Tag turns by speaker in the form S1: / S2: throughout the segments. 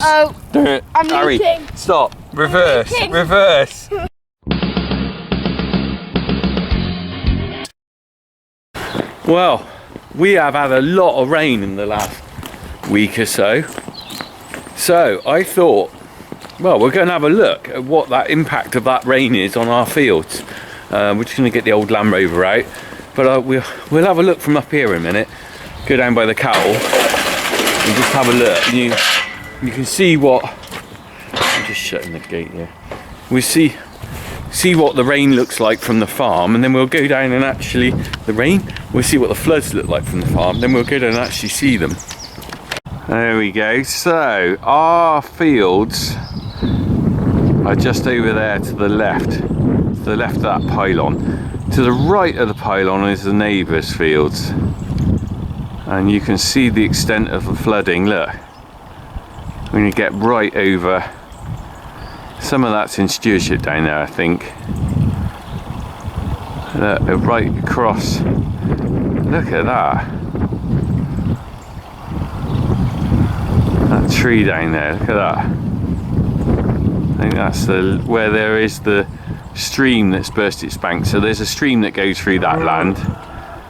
S1: Oh,
S2: Do it.
S1: I'm
S2: Harry,
S1: leaking.
S2: stop. Reverse.
S1: leaking.
S2: Reverse. Well, we have had a lot of rain in the last week or so. So I thought, well, we're going to have a look at what that impact of that rain is on our fields. We're just going to get the old Land Rover out, but we'll have a look from up here in a minute. Go down by the cattle and just have a look. You can see what. I'm just shutting the gate here. We see what the rain looks like from the farm, and then we'll go down and actually we'll see what the floods look like from the farm. Then we'll go down and actually see them. There we go. So our fields are just over there to the left of that pylon. To the right of the pylon is the neighbour's fields, and you can see the extent of the flooding. Look, when you get right over, some of that's in stewardship down there, I think. Look, right across. Look at that. That tree down there, look at that. I think that's where there is the stream that's burst its banks. So there's a stream that goes through that land,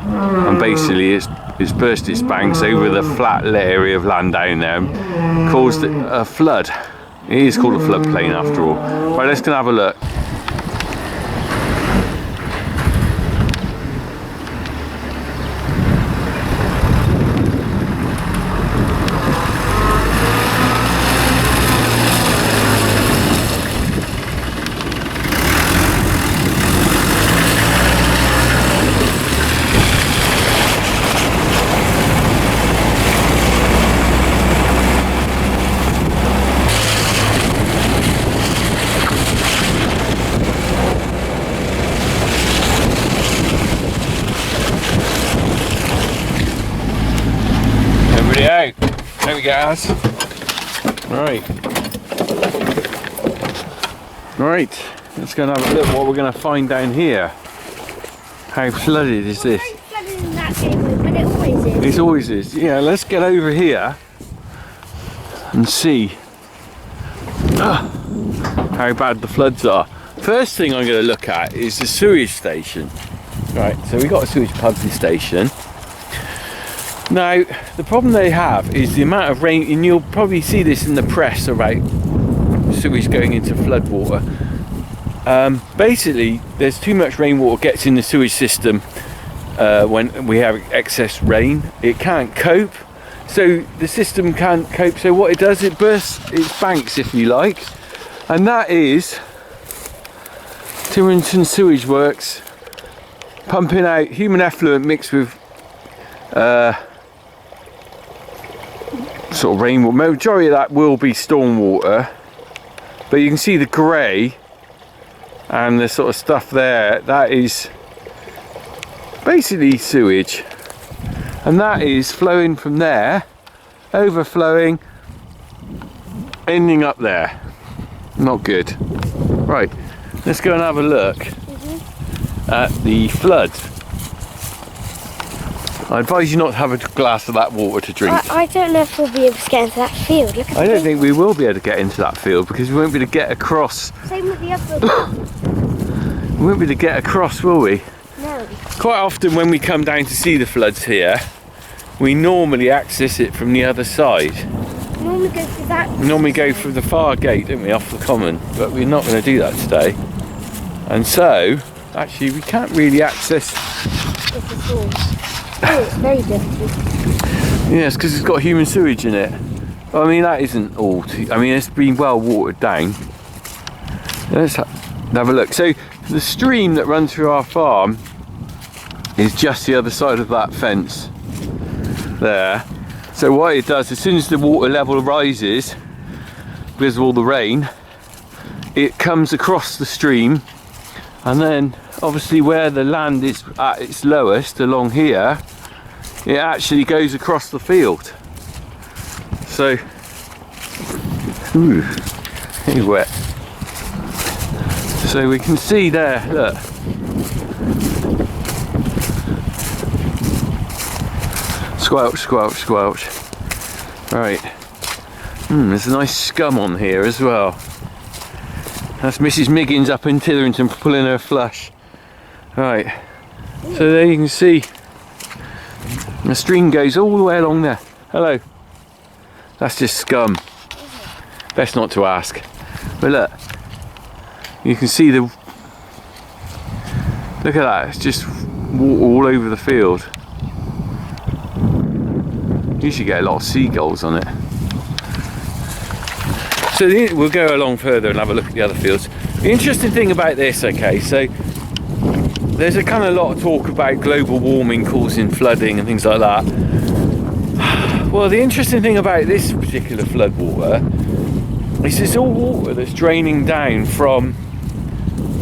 S2: and basically it's burst its banks over the flat area of land down there and caused a flood. It is called a floodplain after all. Right, let's go and have a look. Out. There we go, guys. Right, let's go and have a look what we're going to find down here. How flooded is this?
S1: It's flooded in that neighbourhood, but it always is.
S2: It always is. Yeah, let's get over here and see how bad the floods are. First thing I'm going to look at is the sewage station. Right, so we've got a sewage pumping station. Now, the problem they have is the amount of rain, and you'll probably see this in the press about sewage going into floodwater. Basically, there's too much rainwater gets in the sewage system when we have excess rain. It can't cope, so the system can't cope. So what it does, it bursts its banks, if you like, and that is Tyrrington Sewage Works pumping out human effluent mixed with sort of rainwater. Majority of that will be stormwater, but you can see the grey and the sort of stuff there, that is basically sewage, and that is flowing from there, overflowing, ending up there. Not good. Right, let's go and have a look at the flood. I advise you not to have a glass of that water to drink.
S1: I don't know if we'll be able to get into that field. Look at
S2: I don't think we will be able to get into that field because we won't be able to get across.
S1: Same with the other.
S2: We won't be able to get across, will we?
S1: No.
S2: Quite often when we come down to see the floods here, we normally access it from the other side.
S1: We normally go through that.
S2: We normally go through the far gate, don't we, off the common, but we're not going to do that today. And so, actually, we can't really access.
S1: It's a source. Oh, it's very dirty.
S2: Yes, because it's got human sewage in it. I mean, that isn't all. I mean, it's been well watered down. Let's have a look. So, the stream that runs through our farm is just the other side of that fence there. So what it does, as soon as the water level rises because of all the rain, it comes across the stream, and then obviously where the land is at its lowest along here, it actually goes across the field. So, ooh, it's wet. So we can see there, look. Squelch, squelch, squelch. Right, There's a nice scum on here as well. That's Mrs. Miggins up in Titherington pulling her flush. Right, so there you can see the stream goes all the way along there. Hello. That's just scum. Best not to ask. But look, you can see the, look at that, it's just water all over the field. You should get a lot of seagulls on it. So we'll go along further and have a look at the other fields. The interesting thing about this, okay, so there's a kind of lot of talk about global warming causing flooding and things like that. Well, the interesting thing about this particular flood water is it's all water that's draining down from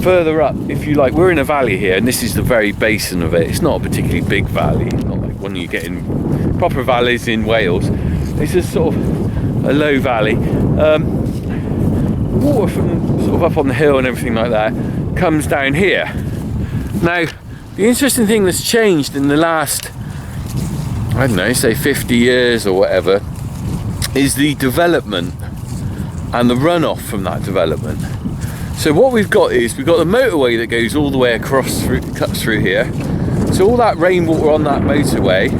S2: further up, if you like. We're in a valley here, and this is the very basin of it. It's not a particularly big valley, not like one you get in proper valleys in Wales. It's just sort of a low valley. Water from sort of up on the hill and everything like that comes down here. Now, the interesting thing that's changed in the last, I don't know, say 50 years or whatever, is the development and the runoff from that development. So what we've got is, we've got the motorway that goes all the way across, cuts through here. So all that rainwater on that motorway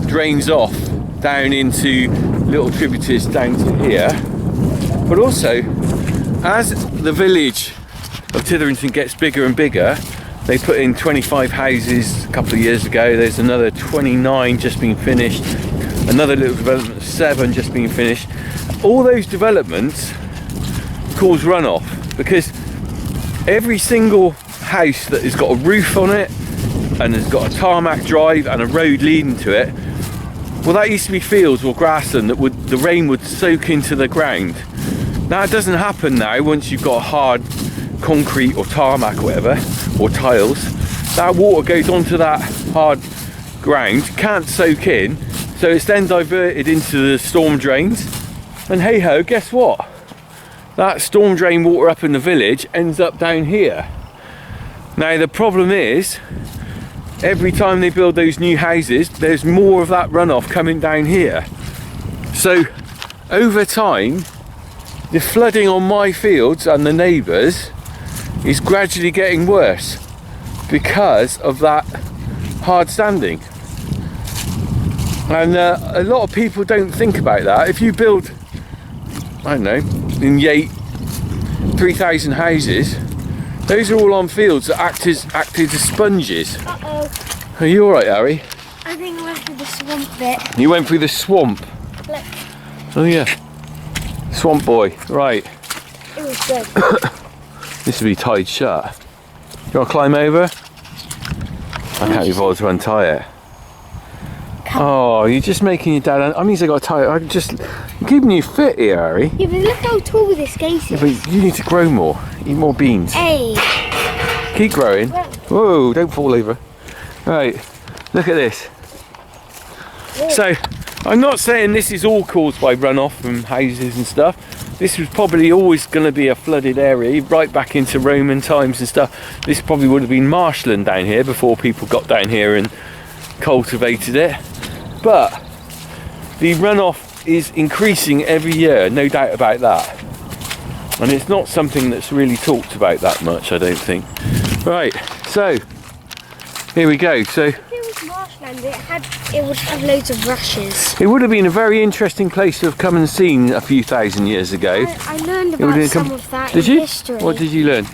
S2: drains off down into little tributaries down to here. But also, as the village of Titherington gets bigger and bigger, they put in 25 houses a couple of years ago. There's another 29 just being finished. Another little development, 7 just being finished. All those developments cause runoff, because every single house that has got a roof on it and has got a tarmac drive and a road leading to it, well, that used to be fields or grassland that the rain would soak into the ground. That doesn't happen now once you've got hard concrete or tarmac or whatever, or tiles. That water goes onto that hard ground, can't soak in, so it's then diverted into the storm drains. And hey ho, guess what? That storm drain water up in the village ends up down here. Now the problem is, every time they build those new houses, there's more of that runoff coming down here. So over time, the flooding on my fields and the neighbours is gradually getting worse because of that hard standing. And a lot of people don't think about that. If you build, I don't know, in Yate, 3,000 houses, those are all on fields that acted as sponges.
S1: Uh-oh.
S2: Are you alright, Harry?
S1: I think I went through the swamp bit.
S2: You went through the swamp?
S1: Look.
S2: Oh yeah. Swamp boy, right.
S1: It was good.
S2: This will be tied shut. You want to climb over? I can't be bothered to untie it. Oh, you're just making your dad. I mean, I got to tie it. I'm keeping you fit here, Harry.
S1: Yeah, but look how tall this gate is.
S2: Yeah, but you need to grow more. Eat more beans.
S1: Hey.
S2: Keep growing. Whoa, don't fall over. Right, look at this. So, I'm not saying this is all caused by runoff from houses and stuff. This was probably always going to be a flooded area, right back into Roman times and stuff. This probably would have been marshland down here before people got down here and cultivated it. But the runoff is increasing every year, no doubt about that. And it's not something that's really talked about that much, I don't think. Right, so here we go. So
S1: If it was marshland, it would have loads of rushes.
S2: it would have been a very interesting place to have come and seen a few thousand years ago.
S1: I learned
S2: It would
S1: about
S2: have
S1: some
S2: come-
S1: of that
S2: Did
S1: in
S2: you?
S1: history.
S2: What did you learn?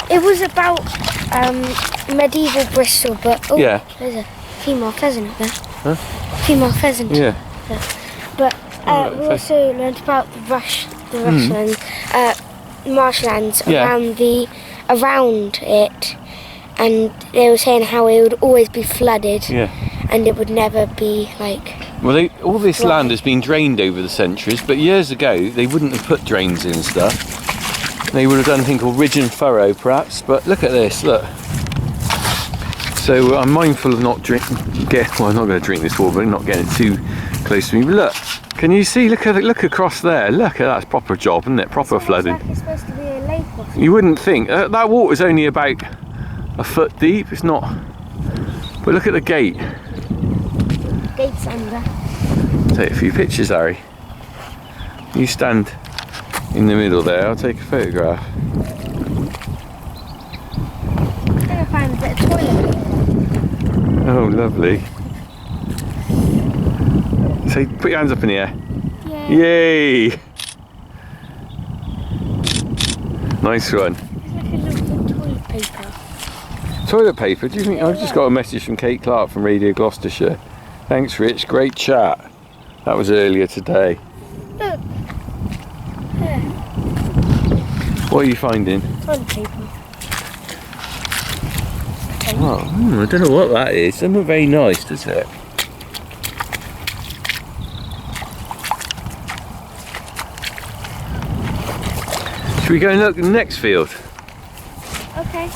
S1: It was about medieval Bristol, but
S2: Yeah.
S1: there's a female pheasant up there.
S2: Huh?
S1: Female pheasant.
S2: Yeah.
S1: But
S2: Oh,
S1: we also learned about the rushlands, marshlands
S2: Yeah.
S1: around it, and they were saying how it would always be flooded,
S2: Yeah.
S1: and it would never be like.
S2: Well, all this
S1: Right.
S2: land has been drained over the centuries, but years ago they wouldn't have put drains in and stuff. They would have done a thing called ridge and furrow, perhaps. But look at this, look. So I'm mindful of not well, I'm not going to drink this water, but not getting it too close to me. But look, can you see? Look across there. Look at that's proper job, isn't it? Proper flooding.
S1: Like it's supposed to be a lake or something.
S2: You wouldn't think that water's only about a foot deep. It's not. But look at the gate.
S1: Gates under.
S2: Take a few pictures, Harry. You stand in the middle there, I'll take a photograph.
S1: I'm gonna find a bit of toilet paper.
S2: Oh, lovely. So put your hands up in the air.
S1: Yay.
S2: Yay! Nice one.
S1: There's like a little toilet paper.
S2: Toilet paper? Do you think? I've just got a message from Kate Clark from Radio Gloucestershire. Thanks, Rich. Great chat. That was earlier today.
S1: Look. There.
S2: What are you finding?
S1: Toilet paper.
S2: Oh, I don't know what that is. Doesn't look very nice, does it? Should we go and look at the next field?
S1: Okay.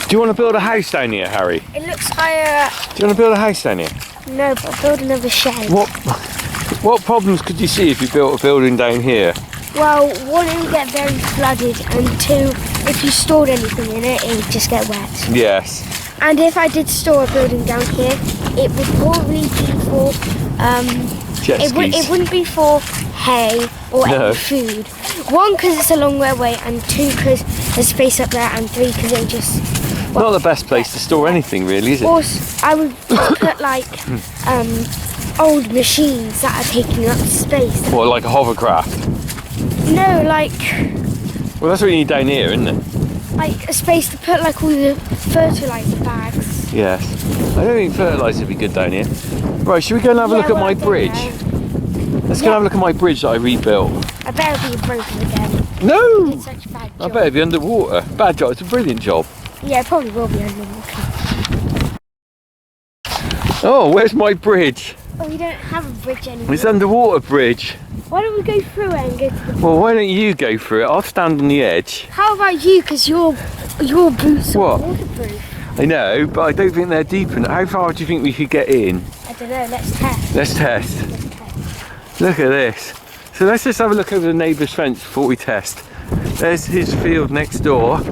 S2: Do you want to build a house down here, Harry?
S1: It looks higher.
S2: Do you want to build a house down here?
S1: No, but I'll build another shed.
S2: What problems could you see if you built a building down here?
S1: Well, one, it would get very flooded, and two, if you stored anything in it, it would just get wet.
S2: Yes.
S1: And if I did store a building down here, it would probably be for
S2: Jet skis.
S1: it wouldn't be for hay or
S2: No.
S1: any food. One, because it's a long way away, and two, because there's space up there, and three, because it just.
S2: Not the best place to store anything, really, is it?
S1: Or I would put like old machines that are taking up space.
S2: Or like a hovercraft.
S1: No, like
S2: Well, that's what you need down here, isn't it?
S1: a space to put like all the fertilizer bags.
S2: Yes. I don't think fertiliser would be good down here. Right, should we go and have a look at
S1: well,
S2: my
S1: I don't
S2: bridge?
S1: know.
S2: Let's go and have a look at my bridge that I rebuilt.
S1: I better be broken again.
S2: No!
S1: It's such a bad
S2: I
S1: job.
S2: better be underwater. Bad job, it's a brilliant job.
S1: Yeah, it probably will be underwater.
S2: Oh, where's my bridge?
S1: Oh, we don't have a bridge anymore.
S2: It's underwater bridge.
S1: Why don't we go through it and go to the...
S2: Well, why don't you go through it? I'll stand on the edge.
S1: How about you? Because your boots are
S2: What?
S1: waterproof.
S2: I know, but I don't think they're deep enough. How far do you think we could get in?
S1: I don't know. Let's test.
S2: Let's test.
S1: Let's test.
S2: Look at this. So let's just have a look over the neighbour's fence before we test. There's his field next door. Oh,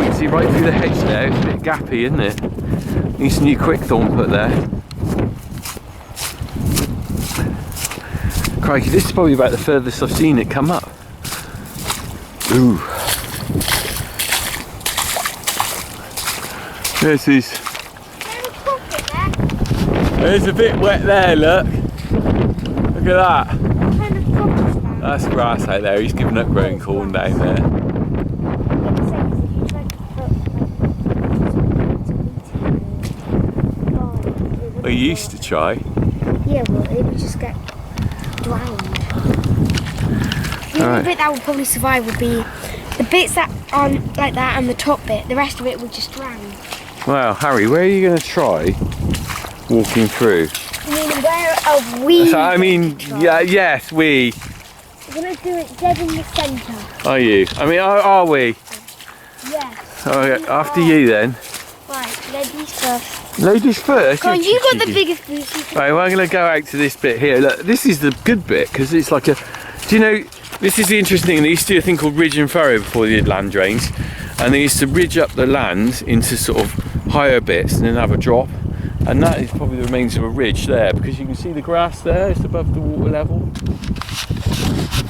S2: you can see right through the hedge there. It's a bit gappy, isn't it? Need some new quickthorn put there. Crikey, this is probably about the furthest I've seen it come up. Ooh. There's his. There's a bit wet there, look. Look at that.
S1: What kind of crop is that?
S2: That's grass out there. He's given up growing corn down there. I used to try.
S1: Yeah, well, it would just get drowned. The
S2: Alright.
S1: only bit that would probably survive would be the bits that aren't like that and the top bit. The rest of it would just drown.
S2: Wow, Harry, where are you going to try walking through?
S1: I mean, where are we?
S2: So, I mean,
S1: going to try?
S2: yeah, yes, we.
S1: We're going to do it dead in the centre.
S2: Are you? I mean, are we?
S1: Yes.
S2: Okay, after you then.
S1: Right, ladies first.
S2: Ladies first.
S1: Go on, you got the
S2: cheeky.
S1: biggest boots. You can...
S2: Right, well, I'm going to go out to this bit here. Look, this is the good bit because it's like a. Do you know? This is the interesting thing. They used to do a thing called ridge and furrow before they did land drains, and they used to ridge up the land into sort of higher bits and then have a drop. And that is probably the remains of a ridge there because you can see the grass there. It's above the water level.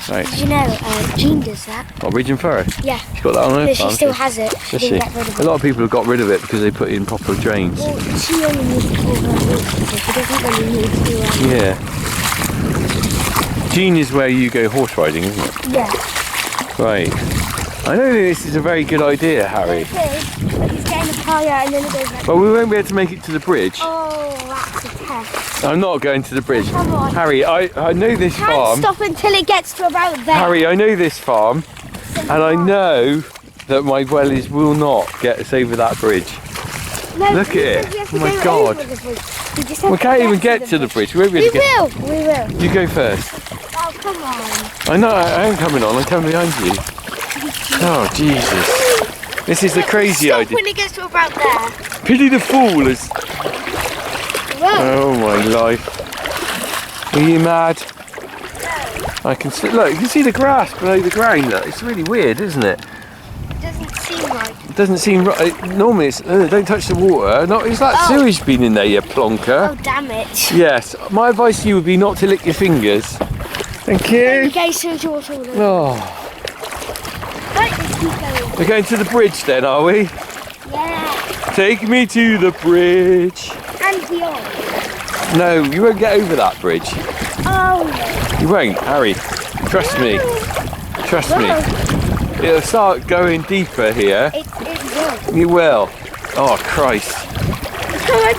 S2: Right.
S1: Did you know Jean does that?
S2: Oh, ridge and furrow.
S1: Yeah.
S2: She's got that on her
S1: No, she
S2: farm,
S1: still
S2: too.
S1: has it. She
S2: Does she?
S1: didn't get rid of
S2: A
S1: it.
S2: lot of people have got rid of it because they put in proper drains.
S1: Well, she only needs to do her. She doesn't really need to do
S2: Yeah. Jean is where you go horse riding, isn't it?
S1: Yeah.
S2: Right. I don't think this is a very good idea, Harry.
S1: It is, but he's getting higher and then it goes like...
S2: Well, we won't be able to make it to the bridge.
S1: Oh, that's a test.
S2: I'm not going to the bridge.
S1: Come on.
S2: Harry, I know this
S1: Can't
S2: farm.
S1: stop until it gets to about there.
S2: Harry, I know this farm, and I know that my wellies will not get us over that bridge.
S1: No,
S2: Look
S1: we
S2: at
S1: said
S2: it.
S1: we have to
S2: Oh my
S1: go
S2: God.
S1: over the bridge. We just have
S2: We
S1: to
S2: can't even get to the bridge. We won't be
S1: We
S2: able to get.
S1: will. We will.
S2: You go first.
S1: Oh, come on.
S2: I know, I am coming on. I'm coming behind you. Oh, Jesus. This is the crazy
S1: Stop
S2: idea.
S1: when it gets to about there.
S2: Pity the fool is.
S1: Well,
S2: Oh my life. Are you mad? I can see, look, you can see the grass below the ground, look. It's really weird, isn't it?
S1: it doesn't seem like.
S2: doesn't seem right. Normally it's, don't touch the water. Not, is that
S1: Oh.
S2: sewage been in there, you plonker?
S1: Oh, damn it.
S2: Yes, my advice to you would be not to lick your fingers. Thank you.
S1: Okay, so water all over.
S2: Oh,
S1: Right, let's keep going.
S2: we're going to the bridge then, are we?
S1: Yeah.
S2: Take me to the bridge.
S1: And beyond.
S2: No, you won't get over that bridge.
S1: Oh,
S2: You won't, Harry. Trust me. Trust
S1: no.
S2: me. It'll start going deeper here.
S1: It will.
S2: You will. Oh, Christ.
S1: Come on.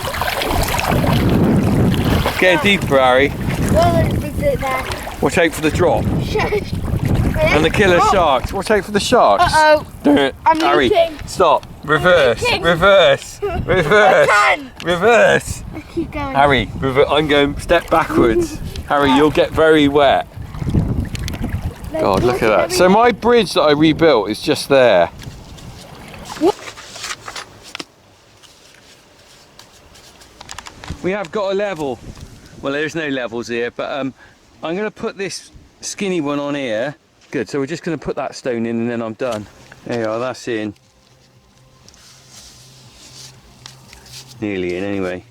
S2: Getting deeper, Harry.
S1: Well, is it there?
S2: Watch out for the drop.
S1: Shush.
S2: And the killer sharks. Watch out for the sharks.
S1: Uh-oh. I'm
S2: Harry,
S1: leaking.
S2: stop. Reverse.
S1: leaking.
S2: Reverse. Reverse.
S1: I can.
S2: Reverse.
S1: Keep going.
S2: Harry, I'm going step backwards. Harry, you'll get very wet.
S1: There's
S2: God, look at
S1: water
S2: that. So
S1: everywhere.
S2: my bridge that I rebuilt is just there. We have got a level. Well, there's no levels here, but I'm going to put this skinny one on here. Good, so we're just going to put that stone in and then I'm done. There you are, that's in. Nearly in anyway.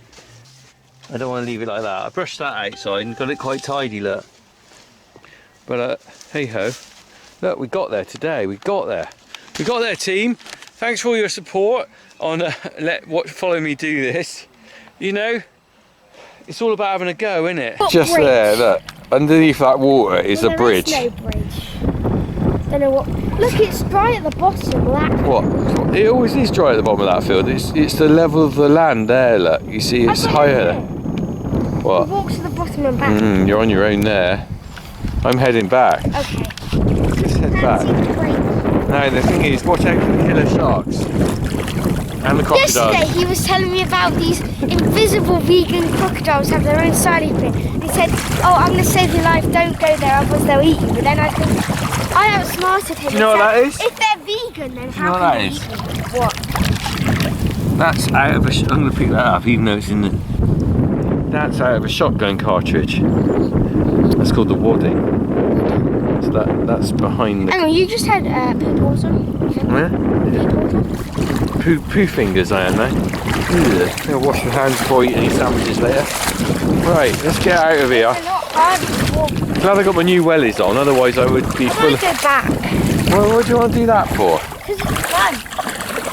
S2: I don't want to leave it like that. I brushed that outside and got it quite tidy, look. But hey ho, look, we got there today. We got there. We got there, team. Thanks for all your support on follow me do this. You know, it's all about having a go, isn't it?
S1: What
S2: Just
S1: bridge?
S2: there, look. Underneath that water is
S1: Well,
S2: a
S1: there
S2: bridge.
S1: is no bridge. Don't know what. Look, it's dry at the bottom. That.
S2: What? It always is dry at the bottom of that field. It's the level of the land there. Look, you see, it's
S1: I've got it
S2: higher.
S1: here.
S2: What?
S1: Walk to the bottom and back.
S2: You're on your own there. I'm heading back.
S1: Okay.
S2: Let's head back.
S1: Fancy break.
S2: No, the thing is, watch out for the killer sharks and the crocodiles.
S1: Yesterday he was telling me about these invisible vegan crocodiles have their own silent pit. He said, "Oh, I'm going to save your life. Don't go there, otherwise they'll eat you." But then I outsmarted him.
S2: Do you know what that is?
S1: If they're vegan, then
S2: you
S1: how
S2: know what
S1: can
S2: that
S1: they
S2: is?
S1: eat you? What?
S2: That's out of a. I'm going to pick that up, even though it's in the. That's out of a shotgun cartridge. That's called the wadding. So that's behind the.
S1: Hang on, you just had poo paws on.
S2: Where?
S1: Poo paws on.
S2: Poo fingers, I am now. Ugh. I'll wash my hands before I eat any sandwiches later. Right, let's get out of here.
S1: They're not hard to walk.
S2: Glad I got my new wellies on, otherwise I would be
S1: I
S2: full
S1: want
S2: of.
S1: to go back.
S2: Well, what do you want to do that for?
S1: Because it's fun.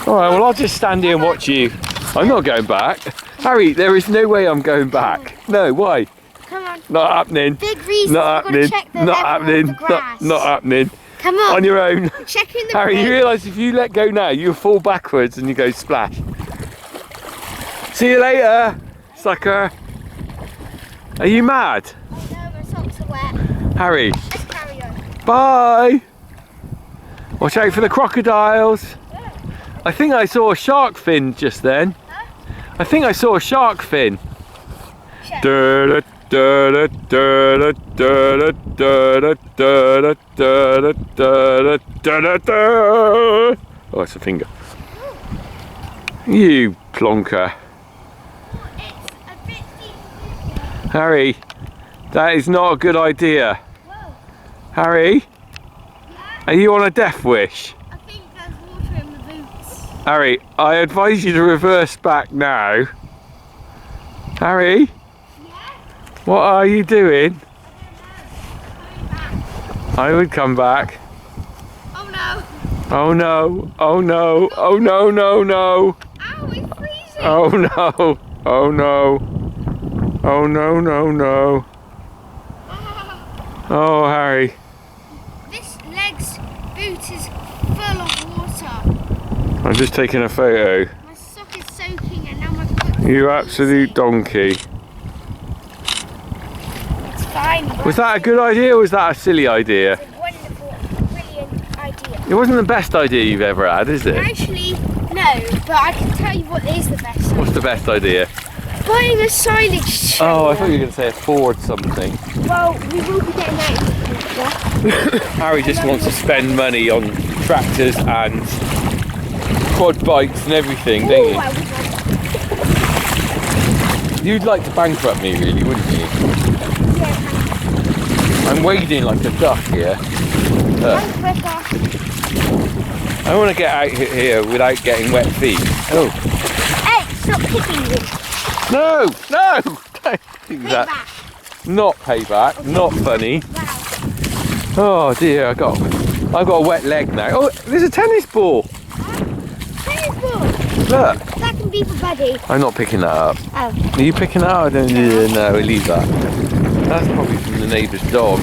S2: Alright, well I'll just stand here and watch you. I'm not going back. Harry, there is no way I'm going back. No, why?
S1: Come on.
S2: Not happening.
S1: Big reason.
S2: Not
S1: We've got to
S2: happening.
S1: check the
S2: Not
S1: level
S2: happening.
S1: of the grass.
S2: Not happening.
S1: Come on.
S2: On your own.
S1: Checking the
S2: Harry, you
S1: bridge.
S2: realise if you let go now, you'll fall backwards and you go splash. See you later, sucker. Are you mad?
S1: Oh no, my socks are wet.
S2: Harry,
S1: Let's carry on.
S2: bye. Watch out for the crocodiles. I think I saw a shark fin just then. I think I saw a shark fin.
S1: Check.
S2: Oh, it's a finger. You plonker.
S1: It's a bit deep.
S2: Harry, that is not a good idea.
S1: Whoa.
S2: Harry, are you on a death wish?
S1: I think there's water in the boots.
S2: Harry, I advise you to reverse back now. Harry, what are you doing? I would come back.
S1: Oh no.
S2: Oh no, oh no, oh no, no, no.
S1: Ow, it's freezing.
S2: Oh no, oh no. Oh no, no, no. Oh, Harry.
S1: This leg's boot is full of water.
S2: I'm just taking a photo.
S1: My sock is soaking and now my foot.
S2: You absolute donkey.
S1: It's fine.
S2: Was that a good idea or was that a silly idea?
S1: It's a wonderful, brilliant idea.
S2: It wasn't the best idea you've ever had, is it?
S1: Actually, no, but I can tell you what is the best.
S2: What's the best idea?
S1: Buying a silage trailer.
S2: Oh, I thought you were going to say a Ford something.
S1: Well, we will be getting out in the future.
S2: Harry just wants to spend money on tractors and quad bikes and everything,
S1: Ooh,
S2: don't
S1: I would like
S2: you? You'd like to bankrupt me, really, wouldn't you?
S1: yeah,
S2: I'm wading like a duck here. Look.
S1: bankrupt.
S2: I want to get out here without getting wet feet. Oh.
S1: Hey, stop kicking me.
S2: No, no, don't do that.
S1: Payback.
S2: Not payback, not funny.
S1: Wow.
S2: Oh dear, I've got a wet leg now. Oh, there's a tennis ball.
S1: Tennis ball.
S2: Look,
S1: That can be for Buddy.
S2: I'm not picking that up.
S1: Oh.
S2: Are you picking that up? No, we'll leave that. That's probably from the neighbour's dog.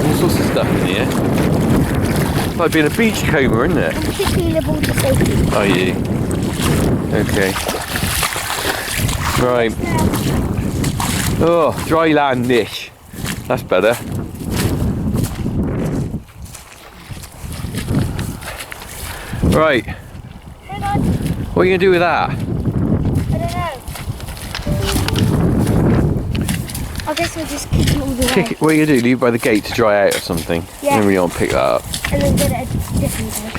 S2: All sorts of stuff in here. It's like being a beachcomber, isn't it?
S1: I'm particularly liberal to safety.
S2: Are you? Okay. Right. Oh, dry land niche. That's better. Right.
S1: Hang on.
S2: What are you going to do with that?
S1: I don't know. I guess we'll just kick it all the way.
S2: Kick it, what are you going to do? Leave it by the gate to dry out or something?
S1: Yeah.
S2: Then we don't pick that up.
S1: And then get it a different day.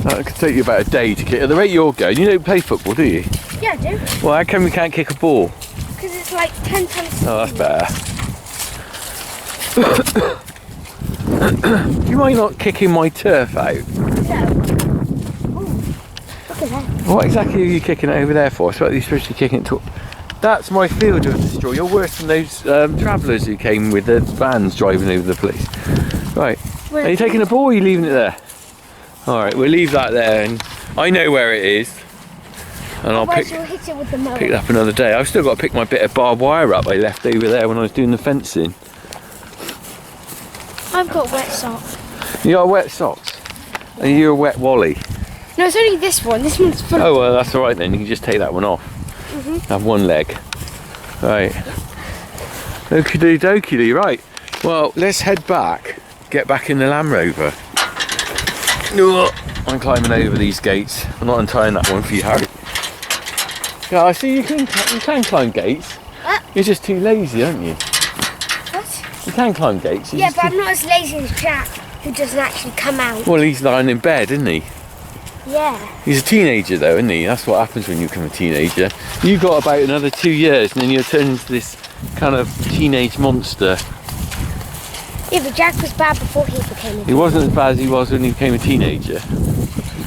S2: That could take you about a day to kick. At the rate you're going, you don't play football, do you?
S1: Yeah, I do.
S2: Well, how come we can't kick a ball?
S1: Because it's like 10 times.
S2: Oh, that's better. Do you mind not kicking my turf out?
S1: No. Ooh, look at that.
S2: What exactly are you kicking it over there for? It's like you're supposed to be kicking it to... That's my field of destroy. You're worse than those travellers who came with the vans driving over the place. Right. Are you taking a ball or are you leaving it there? Alright, we'll leave that there and I know where it is. And I'll
S1: Otherwise
S2: pick
S1: you'll hit it with the mower.
S2: it up another day. I've still got to pick my bit of barbed wire up I left over there when I was doing the fencing.
S1: I've got wet socks.
S2: You got wet socks? Are you a wet Wally?
S1: No, it's only this one. This one's full.
S2: Oh well, that's alright then. You can just take that one off. Have one leg. Right. Okie dokie, right. Well, let's head back. Get back in the Land Rover. I'm climbing over these gates. I'm not untying that one for you, Harry. Yeah, I see you can climb gates.
S1: What?
S2: You're just too lazy, aren't you?
S1: What?
S2: You can climb gates.
S1: Yeah, but I'm not as lazy as Jack, who doesn't actually come out.
S2: Well, he's lying in bed, isn't he?
S1: Yeah.
S2: He's a teenager though, isn't he? That's what happens when you become a teenager. You've got about another 2 years and then you'll turn into this kind of teenage monster.
S1: Yeah, but Jack was bad before he became a
S2: He wasn't as bad as he was when he became a teenager.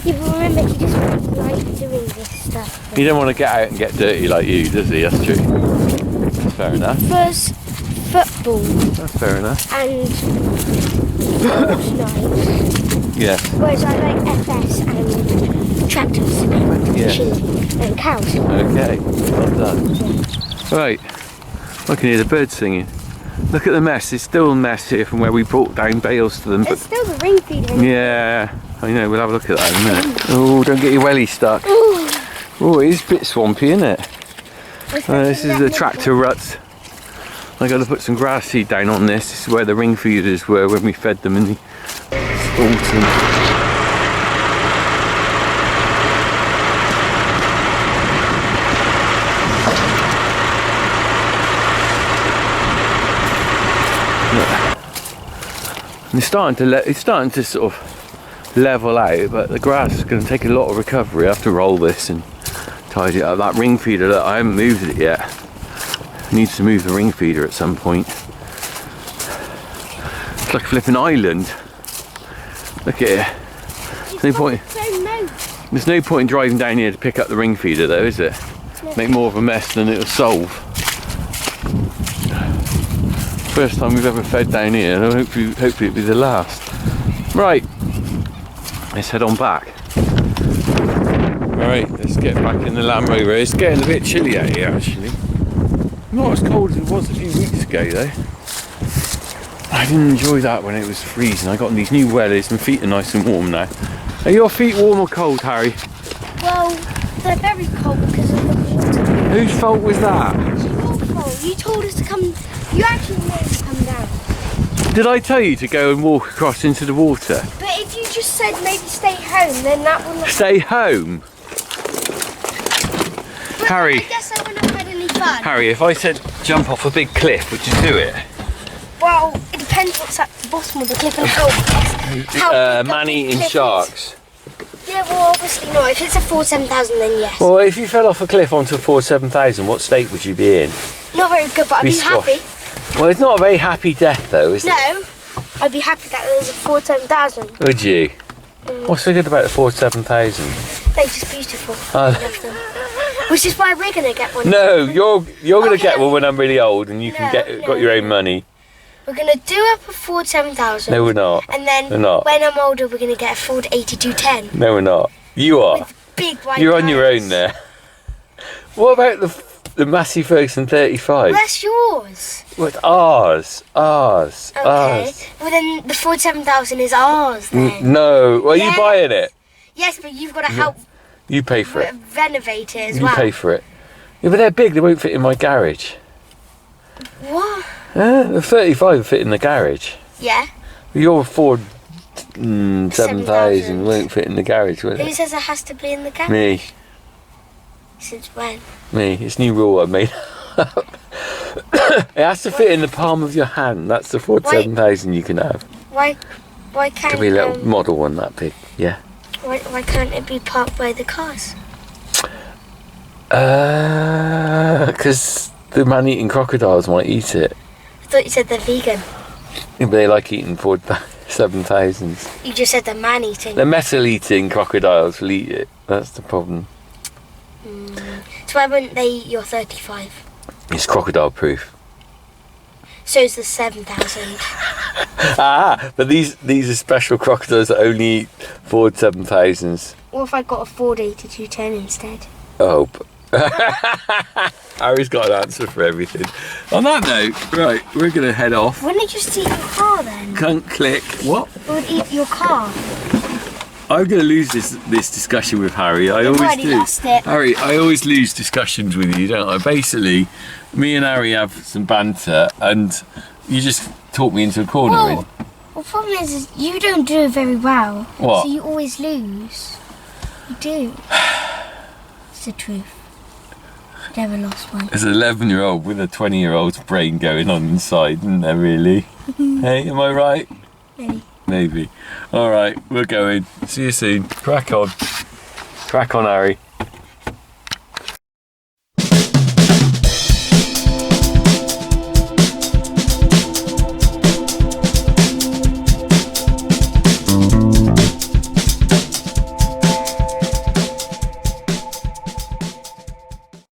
S1: Yeah, but remember, he just liked doing this stuff.
S2: He don't want to get out and get dirty like you, does he? That's true. That's fair enough.
S1: First, football
S2: That's fair enough.
S1: and Fortnite.
S2: Yeah.
S1: Whereas I like FS and tractors and machinery and cows.
S2: Okay. Well done. Right. I can hear the birds singing. Look at the mess. It's still a mess here from where we brought down bales to them.
S1: It's still the ring feeder. Isn't it?
S2: Yeah. I know. We'll have a look at that in a minute. Oh, don't get your welly stuck.
S1: Ooh.
S2: Oh, it is a bit swampy, isn't it? This is the tractor ruts. I got to put some grass seed down on this. This is where the ring feeders were when we fed them in the autumn. And it's starting to sort of level out, but the grass is going to take a lot of recovery. I have to roll this and tidy it up. That ring feeder, look, I haven't moved it yet. Needs to move the ring feeder at some point. It's like a flipping island. Look at it. There's no point in driving down here to pick up the ring feeder though, is it? Make more of a mess than it'll solve. First time we've ever fed down here, and hopefully it'll be the last. Right, let's head on back. Alright, let's get back in the Land Rover. It's getting a bit chilly out here actually. Not as cold as it was a few weeks ago though. I didn't enjoy that when it was freezing. I got these new wellies, my feet are nice and warm now. Are your feet warm or cold, Harry?
S1: Well, they're very cold because of the water.
S2: Whose fault was that?
S1: It's your fault. You told us to come. You actually made us come down.
S2: Did I tell you to go and walk across into the water?
S1: But if you just said maybe stay home, then that wouldn't have...
S2: Stay home?
S1: But
S2: Harry.
S1: I guess I wouldn't have had any fun.
S2: Harry, if I said jump off a big cliff, would you do it?
S1: Well, it depends what's at the bottom of the cliff and how big the
S2: Man-eating
S1: cliff
S2: sharks.
S1: is. Yeah, well, obviously not. If it's a 4-7,000, then yes.
S2: Well, if you fell off a cliff onto a 4-7,000, what state would you be in?
S1: Not very good, but I'd be happy.
S2: Well, it's not a very happy death, though, is it?
S1: No, I'd be happy that there was a 4-7,000.
S2: Would you? What's so good about the Ford 7000?
S1: They're just beautiful.
S2: Oh.
S1: I love them. Which is why we're going to get one.
S2: No, you're going to
S1: yeah.
S2: get one when I'm really old and you can got your own money.
S1: We're going to do up a Ford 7000.
S2: No, we're not.
S1: And then
S2: We're not.
S1: when I'm older, we're going to get a Ford 8210.
S2: No, we're not. You are.
S1: With big white
S2: You're on your
S1: tires.
S2: own there. What about the Massey Ferguson 35?
S1: That's yours.
S2: What? Ours.
S1: Okay.
S2: Ours.
S1: Well, then the Ford 7000 is ours then.
S2: No. Well,
S1: Yes.
S2: you buying it?
S1: Yes, but you've got to help
S2: You pay for it.
S1: renovate it as
S2: You
S1: well.
S2: pay for it. Yeah, but they're big. They won't fit in my garage.
S1: What?
S2: The 35 will fit in the garage.
S1: Yeah.
S2: Your Ford 7000 won't fit in the garage, will
S1: Who
S2: it?
S1: says it has to be in the garage?
S2: Me.
S1: Since when?
S2: Me. It's a new rule I made up. It has to fit in the palm of your hand. That's the Ford
S1: Why-
S2: 7000 you can have.
S1: Why can't
S2: Could be a little model one that big. Yeah.
S1: why can't it be parked by the cars?
S2: Because the man-eating crocodiles might eat it.
S1: I thought you said they're vegan.
S2: Yeah, but they like eating Ford 7000s.
S1: You just said they're man-eating.
S2: The metal-eating crocodiles will eat it. That's the problem.
S1: So why wouldn't they eat your 35?
S2: It's crocodile-proof.
S1: So is the 7000.
S2: But these are special crocodiles that only eat Ford 7000s.
S1: What if I got a Ford 8210 instead?
S2: Oh. Harry's got an answer for everything. On that note, right, we're going to head off.
S1: Wouldn't it just eat your car then?
S2: Can't click. What?
S1: It would eat your car.
S2: I'm going to lose this discussion with Harry. I
S1: You've
S2: always
S1: already
S2: do.
S1: lost it.
S2: Harry, I always lose discussions with you, don't I? Basically, me and Harry have some banter, and you just talk me into a corner.
S1: Well, the problem is you don't do it very well.
S2: What?
S1: So you always lose. You do. It's the truth. Never lost one.
S2: There's an 11-year-old with a 20-year-old's brain going on inside, isn't there, really? Hey, am I right?
S1: Maybe.
S2: Maybe. All right, we're going. See you soon. Crack on. Crack on, Harry.